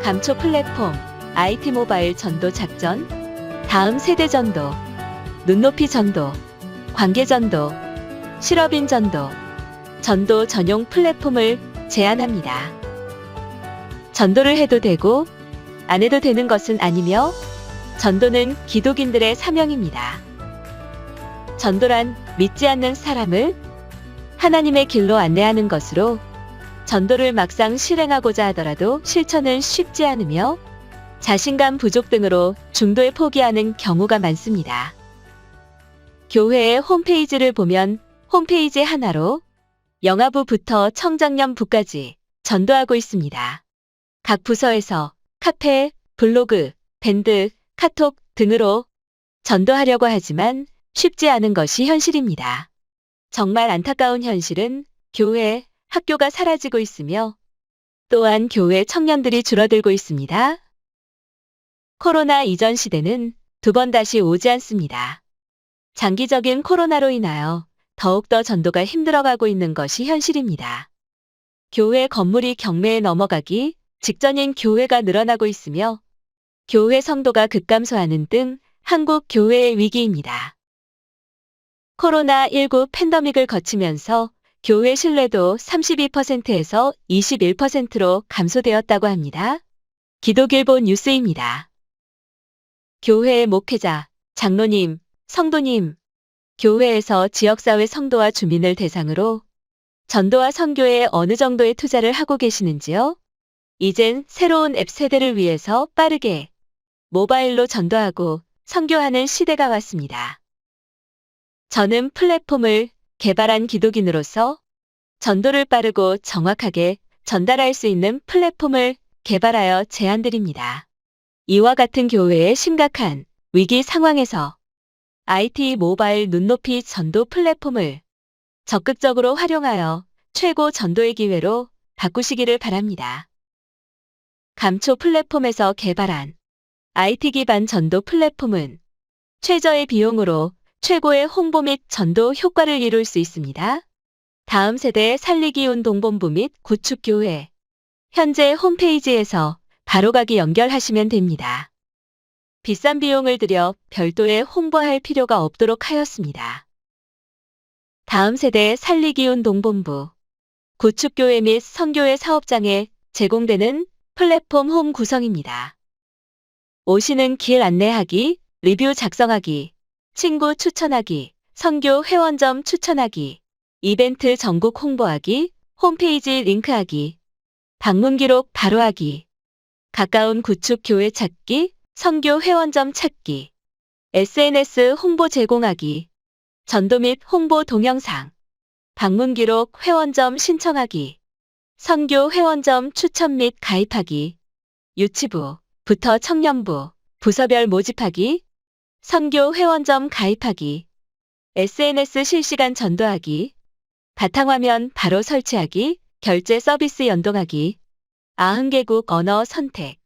감초 플랫폼, IT 모바일 전도 작전, 다음 세대 전도, 눈높이 전도, 관계 전도, 실업인 전도, 전도 전용 플랫폼을 제안합니다. 전도를 해도 되고 안 해도 되는 것은 아니며 전도는 기독인들의 사명입니다. 전도란 믿지 않는 사람을 하나님의 길로 안내하는 것으로 전도를 막상 실행하고자 하더라도 실천은 쉽지 않으며 자신감 부족 등으로 중도에 포기하는 경우가 많습니다. 교회의 홈페이지를 보면 홈페이지 하나로 영아부부터 청장년부까지 전도하고 있습니다. 각 부서에서 카페, 블로그, 밴드, 카톡 등으로 전도하려고 하지만 쉽지 않은 것이 현실입니다. 정말 안타까운 현실은 교회, 학교가 사라지고 있으며 또한 교회 청년들이 줄어들고 있습니다. 코로나 이전 시대는 두 번 다시 오지 않습니다. 장기적인 코로나로 인하여 더욱더 전도가 힘들어가고 있는 것이 현실입니다. 교회 건물이 경매에 넘어가기 직전인 교회가 늘어나고 있으며 교회 성도가 급감소하는 등 한국 교회의 위기입니다. 코로나19 팬데믹을 거치면서 교회 신뢰도 32%에서 21%로 감소되었다고 합니다. 기독일보 뉴스입니다. 교회의 목회자, 장로님, 성도님, 교회에서 지역사회 성도와 주민을 대상으로 전도와 선교에 어느 정도의 투자를 하고 계시는지요? 이젠 새로운 앱 세대를 위해서 빠르게 모바일로 전도하고 선교하는 시대가 왔습니다. 저는 플랫폼을 개발한 기독인으로서 전도를 빠르고 정확하게 전달할 수 있는 플랫폼을 개발하여 제안드립니다. 이와 같은 교회의 심각한 위기 상황에서 IT 모바일 눈높이 전도 플랫폼을 적극적으로 활용하여 최고 전도의 기회로 바꾸시기를 바랍니다. 감초 플랫폼에서 개발한 IT 기반 전도 플랫폼은 최저의 비용으로 최고의 홍보 및 전도 효과를 이룰 수 있습니다. 다음 세대 살리기 운동본부 및 구축교회. 현재 홈페이지에서 바로가기 연결하시면 됩니다. 비싼 비용을 들여 별도의 홍보할 필요가 없도록 하였습니다. 다음 세대 살리기 운동본부. 구축교회 및 선교회 사업장에 제공되는 플랫폼 홈 구성입니다. 오시는 길 안내하기, 리뷰 작성하기, 친구 추천하기, 선교 회원점 추천하기, 이벤트 전국 홍보하기, 홈페이지 링크하기, 방문 기록 바로하기, 가까운 구축 교회 찾기, 선교 회원점 찾기, SNS 홍보 제공하기, 전도 및 홍보 동영상, 방문 기록 회원점 신청하기, 선교 회원점 추천 및 가입하기, 유치부부터 청년부, 부서별 모집하기, 선교 회원점 가입하기, SNS 실시간 전도하기, 바탕화면 바로 설치하기, 결제 서비스 연동하기, 90개국 언어 선택,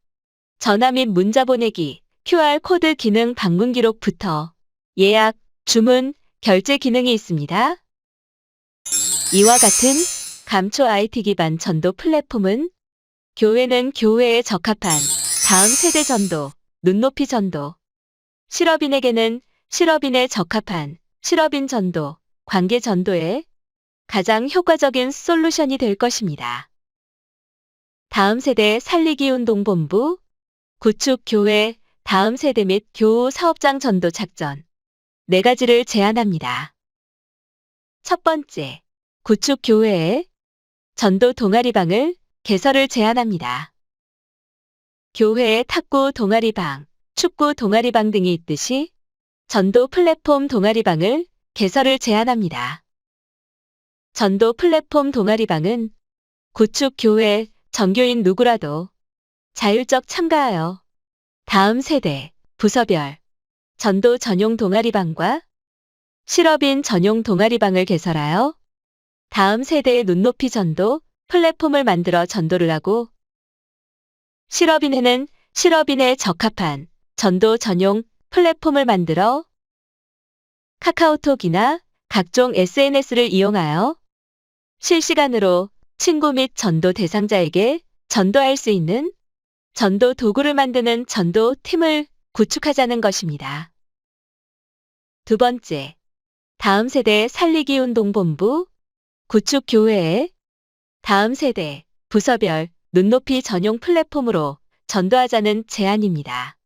전화 및 문자 보내기, QR코드 기능 방문 기록부터 예약, 주문, 결제 기능이 있습니다. 이와 같은 감초 IT 기반 전도 플랫폼은 교회는 교회에 적합한 다음 세대 전도, 눈높이 전도, 실업인에게는 실업인에 적합한 실업인 전도, 관계 전도에 가장 효과적인 솔루션이 될 것입니다. 다음 세대 살리기 운동본부, 구축 교회, 다음 세대 및 교우 사업장 전도 작전 4가지를 제안합니다. 첫 번째, 구축 교회에 전도 동아리방을 개설을 제안합니다. 교회에 탁구 동아리방, 축구 동아리방 등이 있듯이 전도 플랫폼 동아리방을 개설을 제안합니다. 전도 플랫폼 동아리방은 구축 교회 정교인 누구라도 자율적 참가하여 다음 세대, 부서별, 전도 전용 동아리방과 실업인 전용 동아리방을 개설하여 다음 세대의 눈높이 전도 플랫폼을 만들어 전도를 하고 실업인에는 실업인에 적합한 전도 전용 플랫폼을 만들어 카카오톡이나 각종 SNS를 이용하여 실시간으로 친구 및 전도 대상자에게 전도할 수 있는 전도 도구를 만드는 전도 팀을 구축하자는 것입니다. 두 번째, 다음 세대 살리기 운동본부 구축 교회에 다음 세대 부서별 눈높이 전용 플랫폼으로 전도하자는 제안입니다.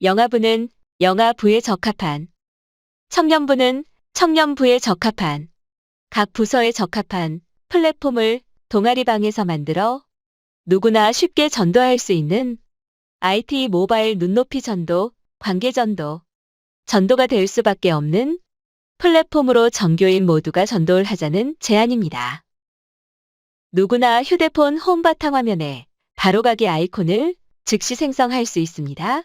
영아부는 영아부에 적합한, 청년부는 청년부에 적합한, 각 부서에 적합한 플랫폼을 동아리방에서 만들어 누구나 쉽게 전도할 수 있는 IT 모바일 눈높이 전도, 관계 전도, 전도가 될 수밖에 없는 플랫폼으로 전교인 모두가 전도를 하자는 제안입니다. 누구나 휴대폰 홈 바탕화면에 바로가기 아이콘을 즉시 생성할 수 있습니다.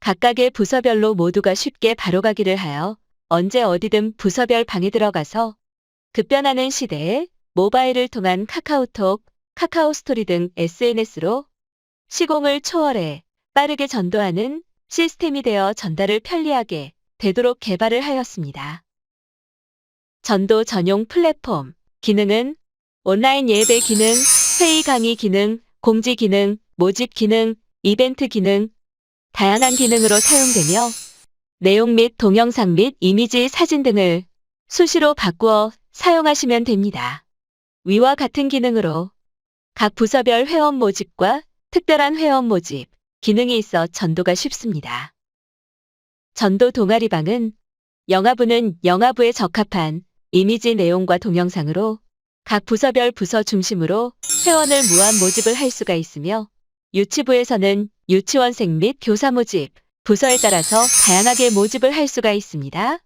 각각의 부서별로 모두가 쉽게 바로가기를 하여 언제 어디든 부서별 방에 들어가서 급변하는 시대에 모바일을 통한 카카오톡, 카카오스토리 등 SNS로 시공을 초월해 빠르게 전도하는 시스템이 되어 전달을 편리하게 되도록 개발을 하였습니다. 전도 전용 플랫폼 기능은 온라인 예배 기능, 회의 강의 기능, 공지 기능, 모집 기능, 이벤트 기능, 다양한 기능으로 사용되며 내용 및 동영상 및 이미지, 사진 등을 수시로 바꾸어 사용하시면 됩니다. 위와 같은 기능으로 각 부서별 회원 모집과 특별한 회원 모집 기능이 있어 전도가 쉽습니다. 전도 동아리방은 영아부는 영아부에 적합한 이미지 내용과 동영상으로 각 부서별 부서 중심으로 회원을 무한 모집을 할 수가 있으며 유치부에서는 유치원생 및 교사 모집, 부서에 따라서 다양하게 모집을 할 수가 있습니다.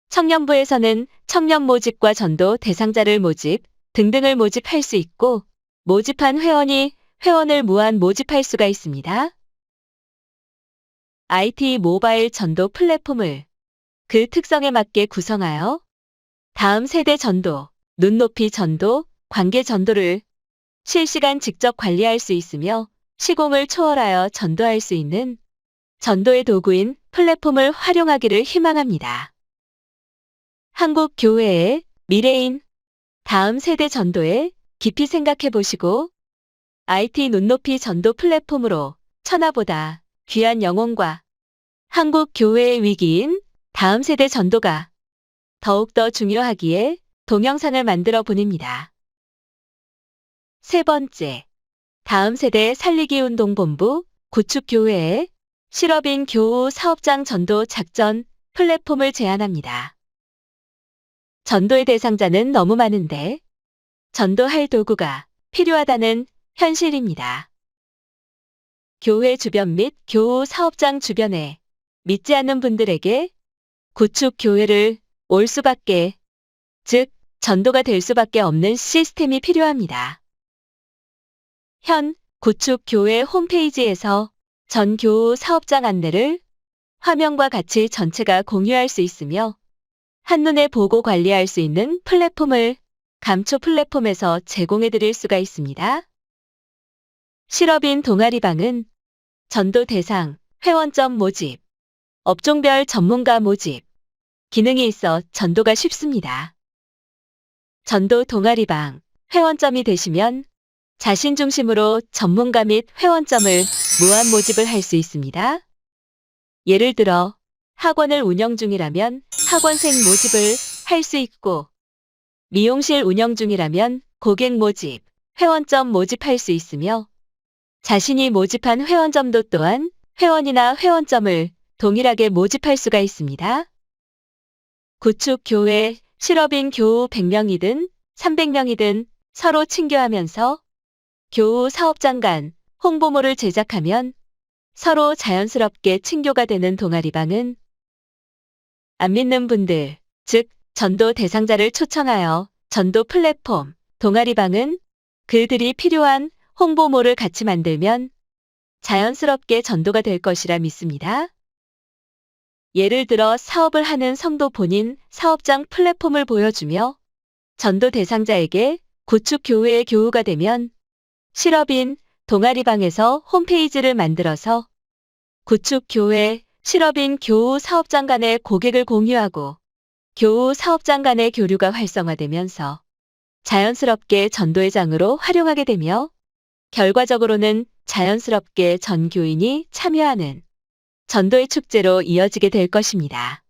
청년부에서는 청년 모집과 전도 대상자를 모집 등등을 모집할 수 있고 모집한 회원이 회원을 무한 모집할 수가 있습니다. IT 모바일 전도 플랫폼을 그 특성에 맞게 구성하여 다음 세대 전도, 눈높이 전도, 관계 전도를 실시간 직접 관리할 수 있으며 시공을 초월하여 전도할 수 있는 전도의 도구인 플랫폼을 활용하기를 희망합니다. 한국 교회의 미래인 다음 세대 전도에 깊이 생각해 보시고 IT 눈높이 전도 플랫폼으로 천하보다 귀한 영혼과 한국 교회의 위기인 다음 세대 전도가 더욱더 중요하기에 동영상을 만들어 보냅니다. 세 번째, 다음 세대 살리기 운동본부 구축 교회에 실업인 교우 사업장 전도 작전 플랫폼을 제안합니다. 전도의 대상자는 너무 많은데 전도할 도구가 필요하다는 현실입니다. 교회 주변 및 교우 사업장 주변에 믿지 않는 분들에게 구축 교회를 올 수밖에, 즉 전도가 될 수밖에 없는 시스템이 필요합니다. 현 구축 교회 홈페이지에서 전 교우 사업장 안내를 화면과 같이 전체가 공유할 수 있으며 한눈에 보고 관리할 수 있는 플랫폼을 감초 플랫폼에서 제공해 드릴 수가 있습니다. 실업인 동아리방은 전도 대상, 회원점 모집, 업종별 전문가 모집 기능이 있어 전도가 쉽습니다. 전도 동아리방, 회원점이 되시면 자신 중심으로 전문가 및 회원점을 무한 모집을 할 수 있습니다. 예를 들어 학원을 운영 중이라면 학원생 모집을 할 수 있고 미용실 운영 중이라면 고객 모집, 회원점 모집할 수 있으며 자신이 모집한 회원점도 또한 회원이나 회원점을 동일하게 모집할 수가 있습니다. 구축 교회 실업인 교우 100명이든 300명이든 서로 친교하면서 교우 사업장 간 홍보물을 제작하면 서로 자연스럽게 친교가 되는 동아리방은 안 믿는 분들, 즉 전도 대상자를 초청하여 전도 플랫폼 동아리방은 그들이 필요한 홍보물을 같이 만들면 자연스럽게 전도가 될 것이라 믿습니다. 예를 들어 사업을 하는 성도 본인 사업장 플랫폼을 보여주며 전도 대상자에게 구축 교회의 교우가 되면 실업인 동아리방에서 홈페이지를 만들어서 구축 교회 실업인 교우 사업장 간의 고객을 공유하고 교우 사업장 간의 교류가 활성화되면서 자연스럽게 전도의 장으로 활용하게 되며 결과적으로는 자연스럽게 전 교인이 참여하는 전도의 축제로 이어지게 될 것입니다.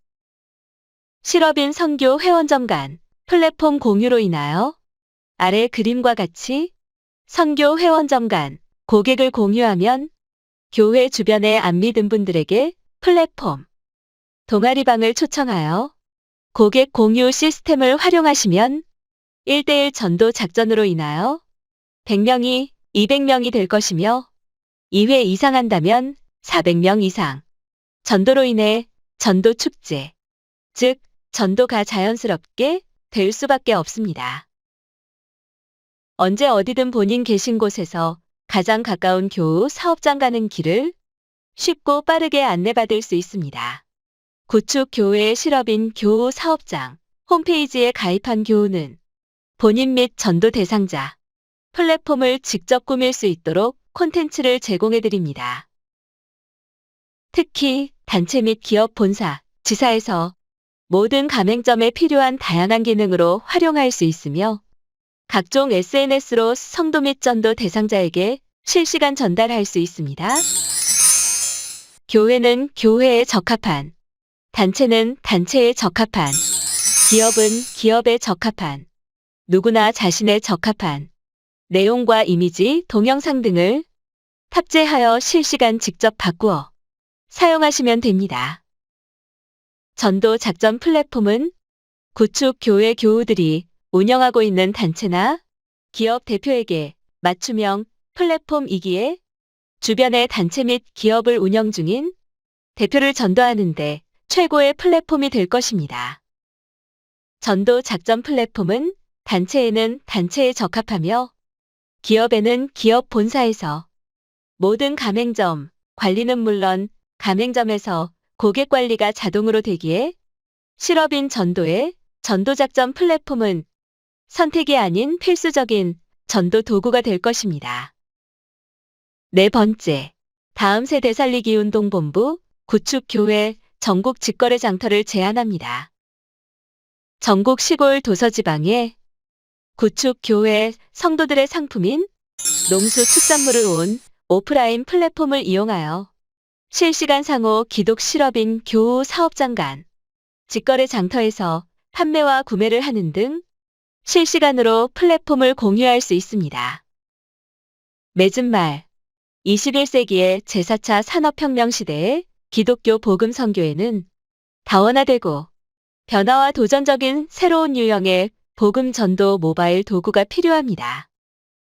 실업인 선교 회원점 간 플랫폼 공유로 인하여 아래 그림과 같이 선교 회원점 간 고객을 공유하면 교회 주변의 안 믿은 분들에게 플랫폼 동아리방을 초청하여 고객 공유 시스템을 활용하시면 1대1 전도 작전으로 인하여 100명이 200명이 될 것이며 2회 이상 한다면 400명 이상. 전도로 인해 전도 축제, 즉 전도가 자연스럽게 될 수밖에 없습니다. 언제 어디든 본인 계신 곳에서 가장 가까운 교우 사업장 가는 길을 쉽고 빠르게 안내받을 수 있습니다. 구축 교회의 실업인 교우 사업장 홈페이지에 가입한 교우는 본인 및 전도 대상자, 플랫폼을 직접 꾸밀 수 있도록 콘텐츠를 제공해 드립니다. 특히 단체 및 기업 본사, 지사에서 모든 가맹점에 필요한 다양한 기능으로 활용할 수 있으며 각종 SNS로 성도 및 전도 대상자에게 실시간 전달할 수 있습니다. 교회는 교회에 적합한, 단체는 단체에 적합한, 기업은 기업에 적합한, 누구나 자신에 적합한 내용과 이미지, 동영상 등을 탑재하여 실시간 직접 바꾸어 사용하시면 됩니다. 전도 작전 플랫폼은 구축 교회 교우들이 운영하고 있는 단체나 기업 대표에게 맞춤형 플랫폼이기에 주변의 단체 및 기업을 운영 중인 대표를 전도하는 데 최고의 플랫폼이 될 것입니다. 전도 작전 플랫폼은 단체에는 단체에 적합하며 기업에는 기업 본사에서 모든 가맹점 관리는 물론 가맹점에서 고객 관리가 자동으로 되기에 실업인 전도의 전도작전 플랫폼은 선택이 아닌 필수적인 전도 도구가 될 것입니다. 네 번째, 다음 세대 살리기 운동본부 구축교회 전국 직거래 장터를 제안합니다. 전국 시골 도서지방에 구축교회 성도들의 상품인 농수축산물을 온 오프라인 플랫폼을 이용하여 실시간 상호 기독 실업인 교우 사업장 간 직거래 장터에서 판매와 구매를 하는 등 실시간으로 플랫폼을 공유할 수 있습니다. 맺은 말 21세기의 제4차 산업혁명 시대의 기독교 복음 선교에는 다원화되고 변화와 도전적인 새로운 유형의 복음 전도 모바일 도구가 필요합니다.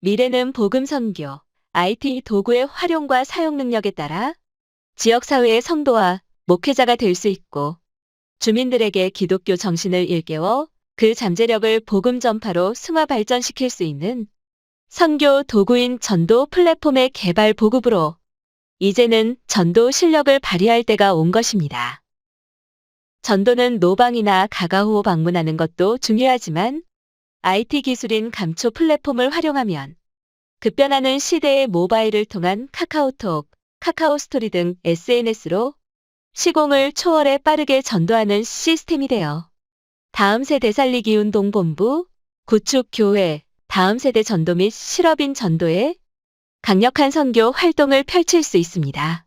미래는 복음 선교, IT 도구의 활용과 사용 능력에 따라 지역사회의 성도와 목회자가 될 수 있고 주민들에게 기독교 정신을 일깨워 그 잠재력을 복음 전파로 승화 발전시킬 수 있는 선교 도구인 전도 플랫폼의 개발 보급으로 이제는 전도 실력을 발휘할 때가 온 것입니다. 전도는 노방이나 가가호 방문하는 것도 중요하지만 IT 기술인 감초 플랫폼을 활용하면 급변하는 시대의 모바일을 통한 카카오톡, 카카오스토리 등 SNS로 시공을 초월해 빠르게 전도하는 시스템이 되어 다음 세대 살리기 운동본부, 구축교회, 다음 세대 전도 및 실업인 전도에 강력한 선교 활동을 펼칠 수 있습니다.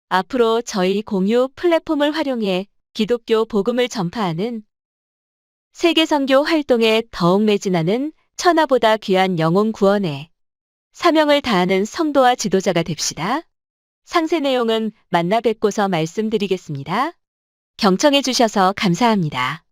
앞으로 저희 공유 플랫폼을 활용해 기독교 복음을 전파하는 세계 선교 활동에 더욱 매진하는 천하보다 귀한 영혼 구원에 사명을 다하는 성도와 지도자가 됩시다. 상세 내용은 만나 뵙고서 말씀드리겠습니다. 경청해 주셔서 감사합니다.